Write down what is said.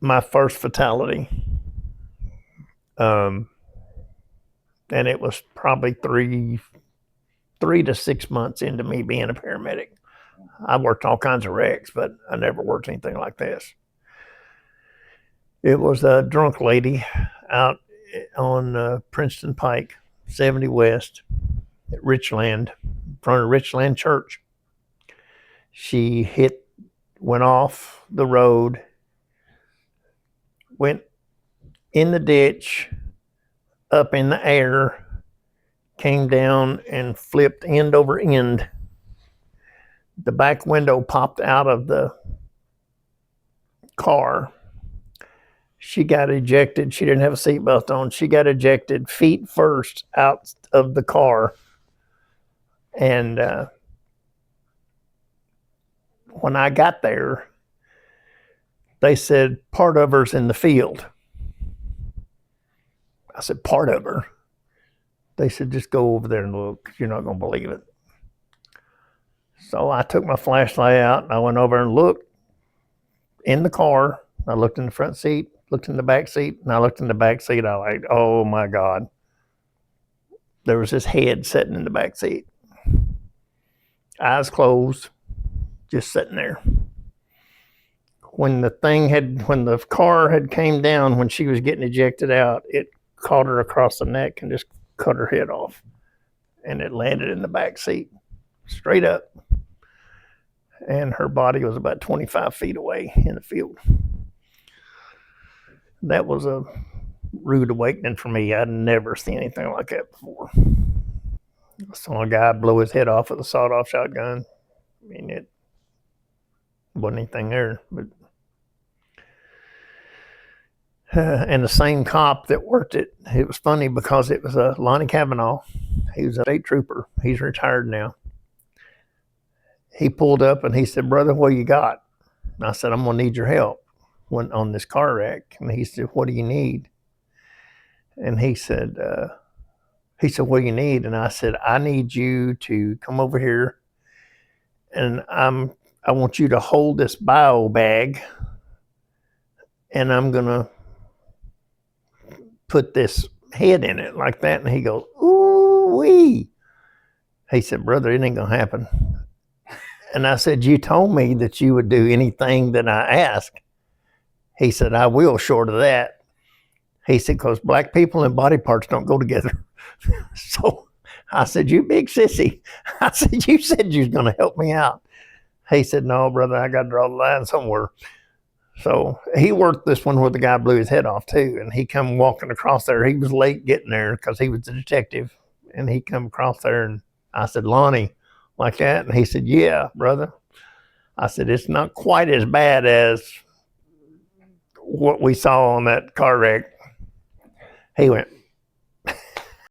my first fatality. Um, and it was probably 3 to 6 months into me being a paramedic. I worked all kinds of wrecks, but I never worked anything like this. It was a drunk lady out on Princeton Pike, 70 West, at Richland, in front of Richland Church. She went off the road, went in the ditch, up in the air, came down and flipped end over end. The back window popped out of the car. She got ejected. She didn't have a seatbelt on. She got ejected feet first out of the car. And when I got there, they said part of her's in the field. I said, part of her? They said, just go over there and look. You're not going to believe it. So I took my flashlight out and I went over and looked in the car. I looked in the front seat, looked in the back seat, and I looked in the back seat. I was like, oh my God. There was this head sitting in the back seat. Eyes closed, just sitting there. When the car had came down, when she was getting ejected out, it caught her across the neck and just cut her head off. And it landed in the back seat, straight up. And her body was about 25 feet away in the field. That was a rude awakening for me. I'd never seen anything like that before. I saw a guy blow his head off with a sawed-off shotgun. I mean, it wasn't anything there. But and the same cop that worked it was funny because it was Lonnie Kavanaugh. He was a state trooper. He's retired now. He pulled up and he said, brother, what you got? And I said, I'm going to need your help on this car wreck. And he said, what do you need? And he said, what do you need? And I said, I need you to come over here and I want you to hold this bio bag and I'm going to put this head in it like that. And he goes, ooh wee. He said, brother, it ain't going to happen. And I said, you told me that you would do anything that I ask. He said, I will, short of that. He said, because black people and body parts don't go together. So I said, you big sissy. I said, you said you was going to help me out. He said, no, brother, I got to draw the line somewhere. So he worked this one where the guy blew his head off too. And he come walking across there. He was late getting there because he was a detective. And he come across there and I said, Lonnie, like that? And he said, yeah, brother. I said, it's not quite as bad as what we saw on that car wreck. He went,